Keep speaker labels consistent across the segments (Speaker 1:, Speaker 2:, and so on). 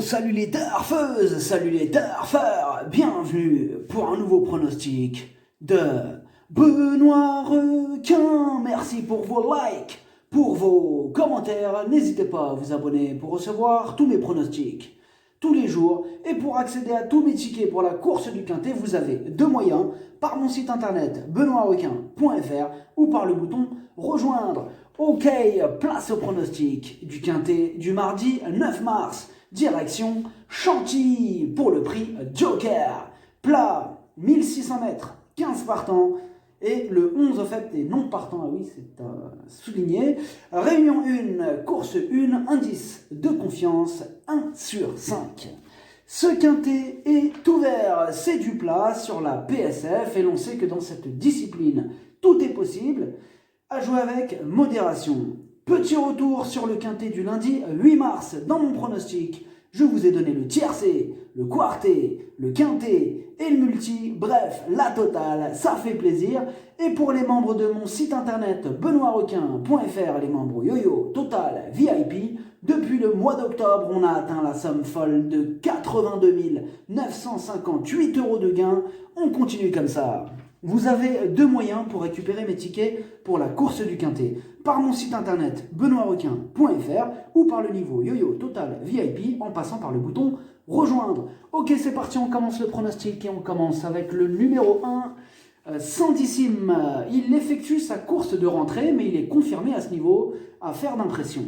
Speaker 1: salut les turfeuses, salut les turfeurs, bienvenue pour un nouveau pronostic de Benoît Requin. Merci pour vos likes, pour vos commentaires, n'hésitez pas à vous abonner pour recevoir tous mes pronostics tous les jours. Et pour accéder à tous mes tickets pour la course du Quintet, vous avez deux moyens, par mon site internet benoîtrequin.fr ou par le bouton rejoindre. Ok, place au pronostic du Quintet du mardi 9 mars. Direction Chantilly pour le prix Joker. Plat 1600 mètres, 15 partants. Et le 11 au fait des non partants, ah oui c'est souligné. Réunion 1, course 1, indice de confiance 1 sur 5. Ce quintet est ouvert, c'est du plat sur la PSF et l'on sait que dans cette discipline, tout est possible. À jouer avec modération. Petit retour sur le quintet du lundi 8 mars. Dans mon pronostic, je vous ai donné le tiercé, le quarté, le quintet et le multi. Bref, la totale, ça fait plaisir. Et pour les membres de mon site internet benoîtrequin.fr, les membres Yo-Yo, Total, VIP, depuis le mois d'octobre, on a atteint la somme folle de 82 958 € de gains. On continue comme ça. Vous avez deux moyens pour récupérer mes tickets pour la course du Quintet. Par mon site internet benoîtrequin.fr ou par le niveau Yo-Yo Total VIP en passant par le bouton rejoindre. Ok, c'est parti, on commence le pronostic et on commence avec le numéro 1, Sandissime. Il effectue sa course de rentrée, mais il est confirmé à ce niveau à faire d'impression.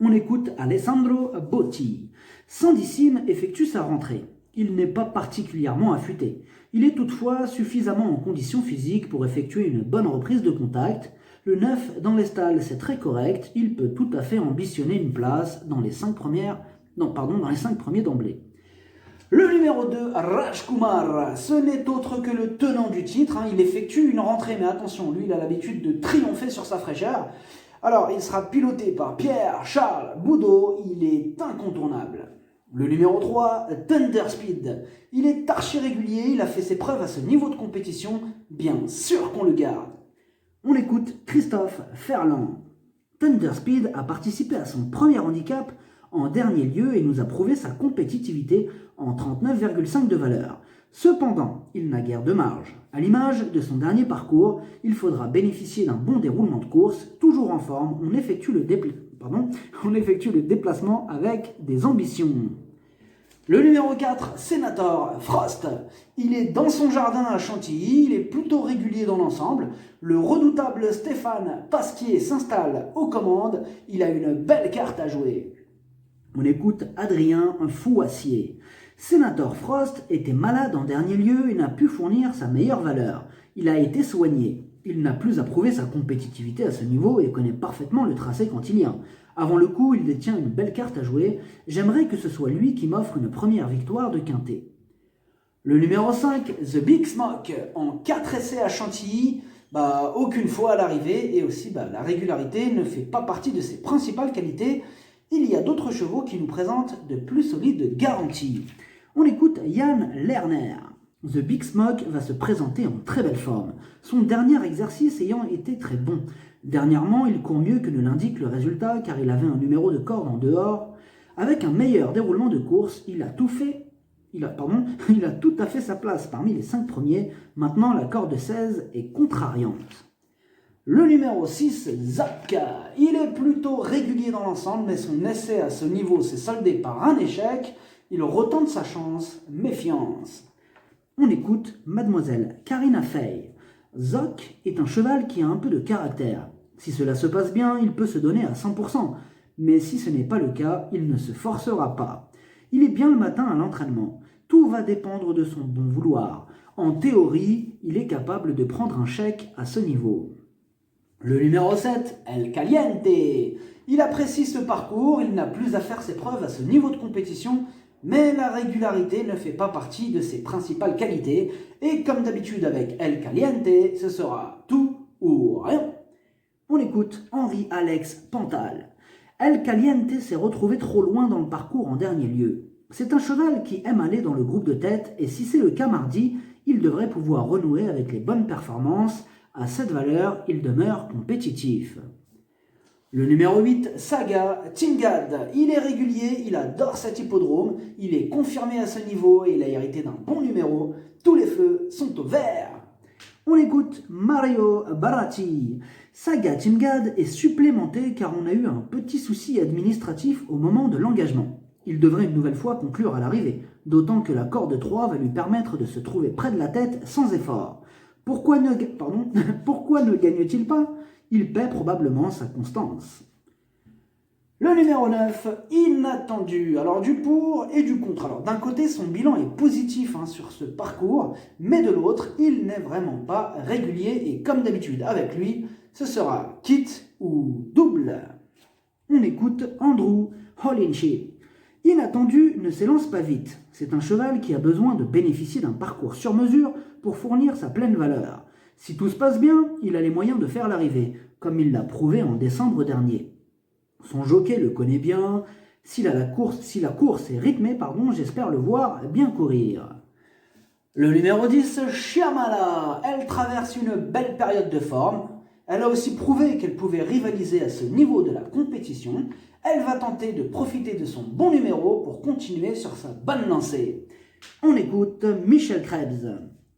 Speaker 1: On écoute Alessandro Botti. Sandissime effectue sa rentrée. Il n'est pas particulièrement affûté. Il est toutefois suffisamment en condition physique pour effectuer une bonne reprise de contact. Le 9 dans les stalles, c'est très correct. Il peut tout à fait ambitionner une place dans les 5 premiers d'emblée. Le numéro 2, Rajkumar, ce n'est autre que le tenant du titre. Il effectue une rentrée, mais attention, lui, il a l'habitude de triompher sur sa fraîcheur. Alors, il sera piloté par Pierre-Charles Boudot. Il est incontournable. Le numéro 3, Thunder Speed. Il est archi régulier, il a fait ses preuves à ce niveau de compétition, bien sûr qu'on le garde. On écoute Christophe Ferland. Thunder Speed a participé à son premier handicap en dernier lieu et nous a prouvé sa compétitivité en 39,5 de valeur. Cependant, il n'a guère de marge. À l'image de son dernier parcours, il faudra bénéficier d'un bon déroulement de course. Toujours en forme, on effectue le déplacement avec des ambitions. Le numéro 4, Senator Frost. Il est dans son jardin à Chantilly, il est plutôt régulier dans l'ensemble. Le redoutable Stéphane Pasquier s'installe aux commandes, il a une belle carte à jouer. On écoute Adrien Fouassier. Senator Frost était malade en dernier lieu et n'a pu fournir sa meilleure valeur. Il a été soigné. Il n'a plus à prouver sa compétitivité à ce niveau et connaît parfaitement le tracé quantilien. Avant le coup, il détient une belle carte à jouer. J'aimerais que ce soit lui qui m'offre une première victoire de quintet. Le numéro 5, The Big Smoke, en 4 essais à Chantilly, aucune fois à l'arrivée et aussi la régularité ne fait pas partie de ses principales qualités. Il y a d'autres chevaux qui nous présentent de plus solides garanties. On écoute Yann Lerner. The Big Smoke va se présenter en très belle forme, son dernier exercice ayant été très bon. Dernièrement, il court mieux que ne l'indique le résultat car il avait un numéro de corde en dehors. Avec un meilleur déroulement de course, il a tout à fait sa place parmi les 5 premiers. Maintenant, la corde 16 est contrariante. Le numéro 6, Zapka. Il est plutôt régulier dans l'ensemble, mais son essai à ce niveau s'est soldé par un échec. Il retente sa chance, méfiance. On écoute Mademoiselle Karina Fey. Zoc est un cheval qui a un peu de caractère. Si cela se passe bien, il peut se donner à 100%. Mais si ce n'est pas le cas, il ne se forcera pas. Il est bien le matin à l'entraînement. Tout va dépendre de son bon vouloir. En théorie, il est capable de prendre un chèque à ce niveau. Le numéro 7, El Caliente. Il apprécie ce parcours, il n'a plus à faire ses preuves à ce niveau de compétition, mais la régularité ne fait pas partie de ses principales qualités, et comme d'habitude avec El Caliente, ce sera tout ou rien. On écoute Henri-Alex Pantal. El Caliente s'est retrouvé trop loin dans le parcours en dernier lieu. C'est un cheval qui aime aller dans le groupe de tête, et si c'est le cas mardi, il devrait pouvoir renouer avec les bonnes performances. À cette valeur, il demeure compétitif. Le numéro 8, Saga Timgad. Il est régulier, il adore cet hippodrome, il est confirmé à ce niveau et il a hérité d'un bon numéro. Tous les feux sont au vert. On écoute Mario Baratti. Saga Timgad est supplémenté car on a eu un petit souci administratif au moment de l'engagement. Il devrait une nouvelle fois conclure à l'arrivée, d'autant que la corde 3 va lui permettre de se trouver près de la tête sans effort. Pourquoi ne gagne-t-il pas? Il paie probablement sa constance. Le numéro 9, Inattendu. Alors du pour et du contre. Alors d'un côté, son bilan est positif sur ce parcours, mais de l'autre, il n'est vraiment pas régulier et comme d'habitude avec lui, ce sera kit ou double. On écoute Andrew Holinship. Inattendu ne s'élance pas vite. C'est un cheval qui a besoin de bénéficier d'un parcours sur mesure pour fournir sa pleine valeur. Si tout se passe bien, il a les moyens de faire l'arrivée, comme il l'a prouvé en décembre dernier. Son jockey le connaît bien. Si la course est rythmée, j'espère le voir bien courir. Le numéro 10, Shyamala. Elle traverse une belle période de forme. Elle a aussi prouvé qu'elle pouvait rivaliser à ce niveau de la compétition. Elle va tenter de profiter de son bon numéro pour continuer sur sa bonne lancée. On écoute Michel Krebs.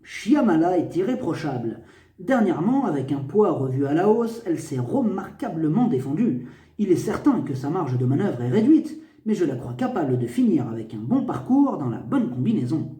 Speaker 1: Shyamala est irréprochable. Dernièrement, avec un poids revu à la hausse, elle s'est remarquablement défendue. Il est certain que sa marge de manœuvre est réduite, mais je la crois capable de finir avec un bon parcours dans la bonne combinaison.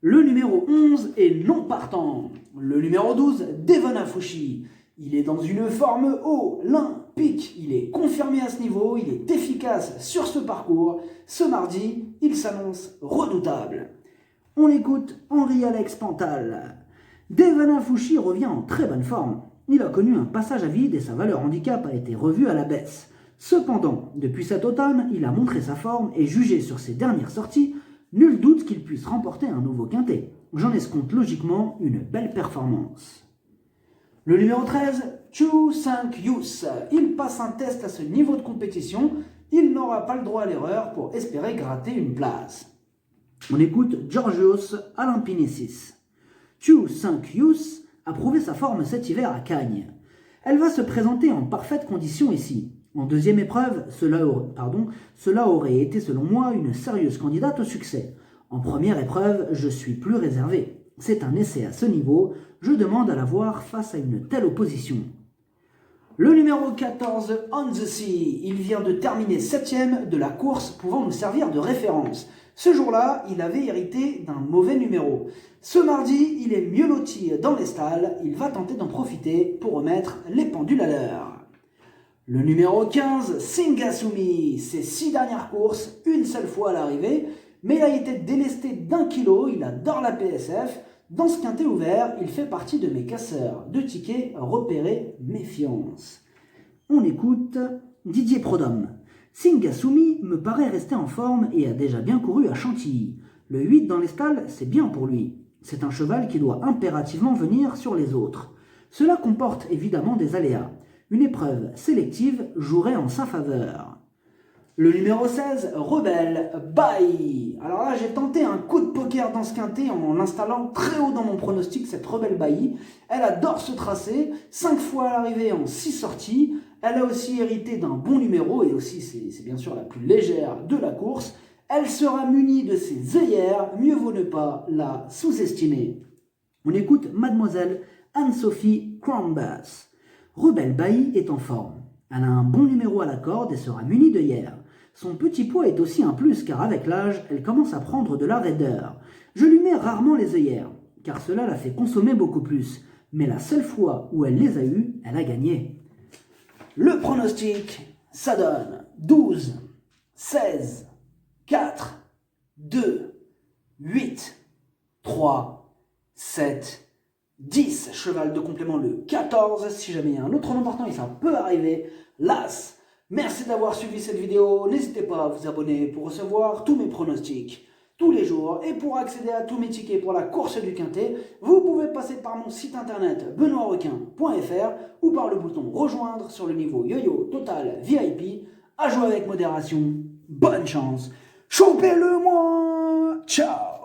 Speaker 1: Le numéro 11 est non partant. Le numéro 12, Devon Afushi. Il est dans une forme olympique. Il est confirmé à ce niveau, il est efficace sur ce parcours. Ce mardi, il s'annonce redoutable. On écoute Henri-Alex Pantal. Devon Afushi revient en très bonne forme. Il a connu un passage à vide et sa valeur handicap a été revue à la baisse. Cependant, depuis cet automne, il a montré sa forme et jugé sur ses dernières sorties, nul doute qu'il puisse remporter un nouveau quintet. J'en escompte logiquement une belle performance. Le numéro 13, Chu Sunk Yus. Il passe un test à ce niveau de compétition. Il n'aura pas le droit à l'erreur pour espérer gratter une place. On écoute Georgios Alampinesis. Chu Sunk Yus a prouvé sa forme cet hiver à Cagnes. Elle va se présenter en parfaite condition ici. En deuxième épreuve, cela aurait été selon moi une sérieuse candidate au succès. En première épreuve, je suis plus réservé. C'est un essai à ce niveau, je demande à la voir face à une telle opposition. Le numéro 14, On the Sea, il vient de terminer 7ème de la course pouvant nous servir de référence. Ce jour-là, il avait hérité d'un mauvais numéro. Ce mardi, il est mieux loti dans les stalles, il va tenter d'en profiter pour remettre les pendules à l'heure. Le numéro 15, Singasumi, ses 6 dernières courses, une seule fois à l'arrivée, mais il a été délesté d'1 kilo, il adore la PSF. Dans ce quintet ouvert, il fait partie de mes casseurs de tickets repérés méfiance. On écoute Didier Prodhomme. Singasumi me paraît rester en forme et a déjà bien couru à Chantilly. Le 8 dans les stalles, c'est bien pour lui. C'est un cheval qui doit impérativement venir sur les autres. Cela comporte évidemment des aléas. Une épreuve sélective jouerait en sa faveur. Le numéro 16, Rebelle Bailly. Alors là, j'ai tenté un coup de poker dans ce quintet en l'installant très haut dans mon pronostic, cette Rebelle Bailly. Elle adore ce tracé, 5 fois à l'arrivée en 6 sorties. Elle a aussi hérité d'un bon numéro et aussi, c'est bien sûr la plus légère de la course. Elle sera munie de ses œillères, mieux vaut ne pas la sous-estimer. On écoute Mademoiselle Anne-Sophie Crombas. Rebelle Bailly est en forme. Elle a un bon numéro à la corde et sera munie d'œillères. Son petit poids est aussi un plus car avec l'âge, elle commence à prendre de la raideur. Je lui mets rarement les œillères, car cela la fait consommer beaucoup plus. Mais la seule fois où elle les a eues, elle a gagné. Le pronostic, ça donne 12, 16, 4, 2, 8, 3, 7, 10. Cheval de complément le 14. Si jamais il y a un autre nom partant et ça peut arriver, l'As. Merci d'avoir suivi cette vidéo. N'hésitez pas à vous abonner pour recevoir tous mes pronostics tous les jours. Et pour accéder à tous mes tickets pour la course du Quintet, vous pouvez passer par mon site internet benoîtrequin.fr ou par le bouton rejoindre sur le niveau Yo-Yo Total VIP. À jouer avec modération. Bonne chance. Chopez-le moi. Ciao.